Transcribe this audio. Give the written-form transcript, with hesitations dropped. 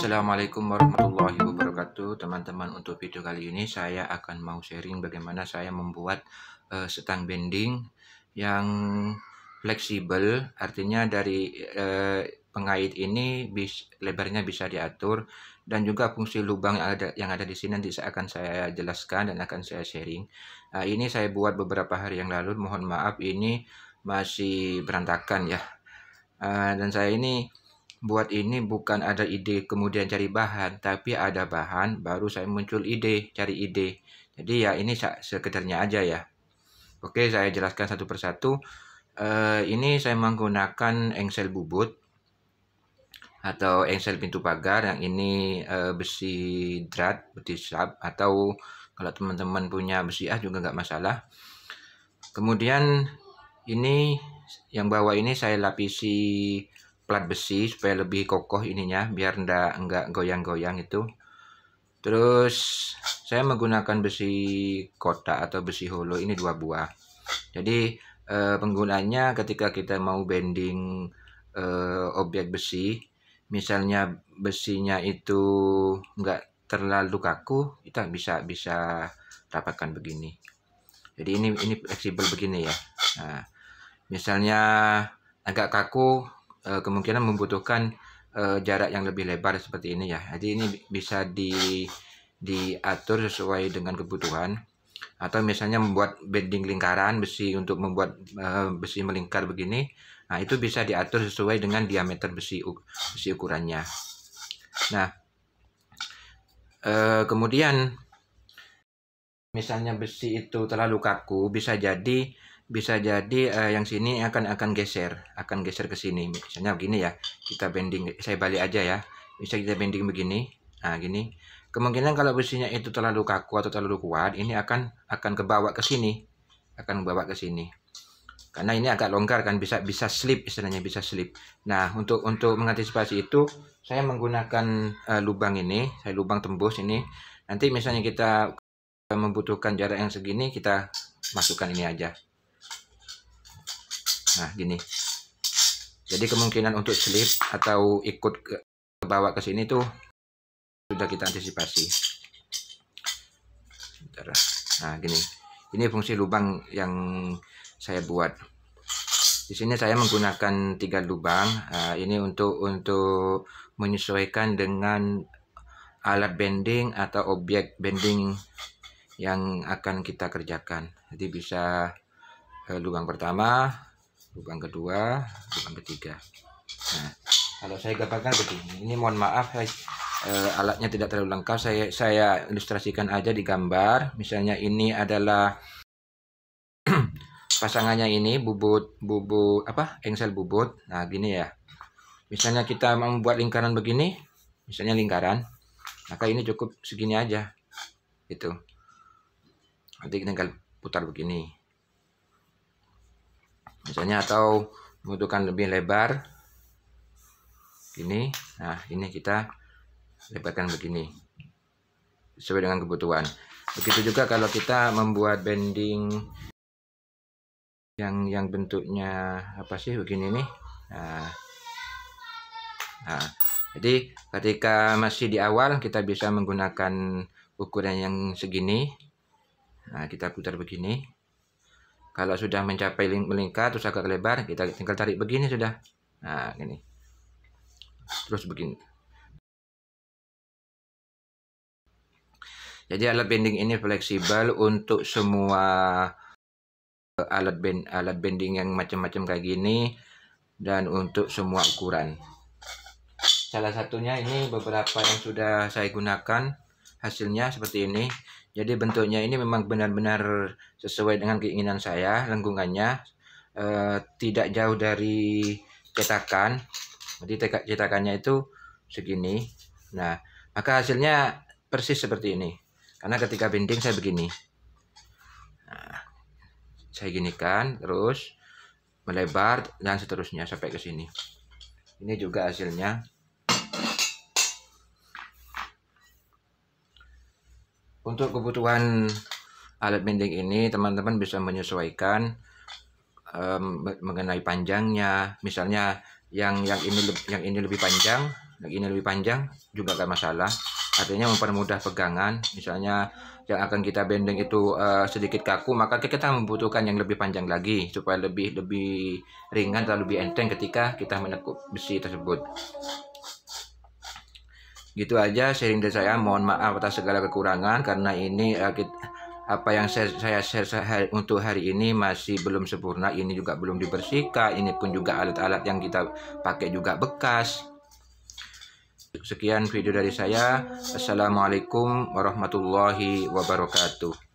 Assalamualaikum warahmatullahi wabarakatuh teman-teman. Untuk video kali ini saya akan mau sharing bagaimana saya membuat stang bending yang fleksibel. Artinya dari pengait ini lebarnya bisa diatur, dan juga fungsi lubang yang ada di sini nanti akan saya jelaskan dan akan saya sharing. Ini saya buat beberapa hari yang lalu, mohon maaf ini masih berantakan ya. Dan saya ini buat ini bukan ada ide kemudian cari bahan, tapi ada bahan baru saya muncul ide, cari ide. Jadi ya ini sekedarnya aja ya. Oke, saya jelaskan satu persatu. Ini saya menggunakan engsel bubut atau engsel pintu pagar. Yang ini besi drat, besi sub, atau kalau teman-teman punya besi A juga nggak masalah. Kemudian ini yang bawah ini saya lapisi plat besi supaya lebih kokoh ininya, biar enggak goyang-goyang itu. Terus saya menggunakan besi kotak atau besi holo, ini 2 buah. Jadi penggunanya ketika kita mau bending objek besi, misalnya besinya itu enggak terlalu kaku, kita bisa dapatkan begini. Jadi ini fleksibel begini ya. Nah, misalnya agak kaku, kemungkinan membutuhkan jarak yang lebih lebar seperti ini ya. Jadi ini bisa diatur sesuai dengan kebutuhan. Atau misalnya membuat bending lingkaran besi untuk membuat besi melingkar begini, nah itu bisa diatur sesuai dengan diameter besi ukurannya. Nah, kemudian misalnya besi itu terlalu kaku, bisa jadi yang sini akan geser ke sini. Misalnya begini ya, kita bending, saya balik aja ya, bisa kita bending begini. Nah gini, kemungkinan kalau besinya itu terlalu kaku atau terlalu kuat, ini akan kebawa ke sini, karena ini agak longgar kan, bisa slip, istilahnya bisa slip. Nah, untuk mengantisipasi itu saya menggunakan lubang ini, saya lubang tembus ini. Nanti misalnya kita membutuhkan jarak yang segini, kita masukkan ini aja. Nah gini, jadi kemungkinan untuk slip atau ikut ke bawah ke sini tuh sudah kita antisipasi. Nah gini, ini fungsi lubang yang saya buat. Di sini saya menggunakan 3 lubang. Ini untuk menyesuaikan dengan alat bending atau objek bending yang akan kita kerjakan. Jadi bisa lubang pertama, lubang kedua, lubang ketiga. Nah, kalau saya gambarkan begini, ini mohon maaf alatnya tidak terlalu lengkap, saya ilustrasikan aja di gambar. Misalnya ini adalah pasangannya, ini engsel bubut. Nah gini ya, misalnya kita membuat lingkaran begini, misalnya lingkaran, maka ini cukup segini aja gitu. Nanti tinggal putar begini misalnya, atau membutuhkan lebih lebar gini. Nah ini kita lebarkan begini sesuai dengan kebutuhan. Begitu juga kalau kita membuat bending yang bentuknya apa sih, begini nih. Nah, jadi ketika masih di awal kita bisa menggunakan ukuran yang segini. Nah kita putar begini. Kalau sudah mencapai melingkar terus agak lebar, kita tinggal tarik begini sudah. Nah gini, terus begini. Jadi alat bending ini fleksibel untuk semua alat bending yang macam-macam kayak gini, dan untuk semua ukuran. Salah satunya ini beberapa yang sudah saya gunakan, hasilnya seperti ini. Jadi bentuknya ini memang benar-benar sesuai dengan keinginan saya, lengkungannya tidak jauh dari cetakan. Jadi cetakannya itu segini. Nah, maka hasilnya persis seperti ini. Karena ketika bending saya begini. Nah, saya ginikan terus melebar dan seterusnya sampai ke sini. Ini juga hasilnya. Untuk kebutuhan alat bending ini teman-teman bisa menyesuaikan mengenai panjangnya. Misalnya yang ini lebih panjang, ini lebih panjang juga gak masalah. Artinya mempermudah pegangan. Misalnya yang akan kita bending itu sedikit kaku, maka kita membutuhkan yang lebih panjang lagi supaya lebih ringan atau lebih enteng ketika kita menekuk besi tersebut. Gitu aja sharing dari saya. Mohon maaf atas segala kekurangan karena ini apa yang saya share untuk hari ini masih belum sempurna. Ini juga belum dibersihkan. Ini pun juga alat-alat yang kita pakai juga bekas. Sekian video dari saya. Assalamualaikum warahmatullahi wabarakatuh.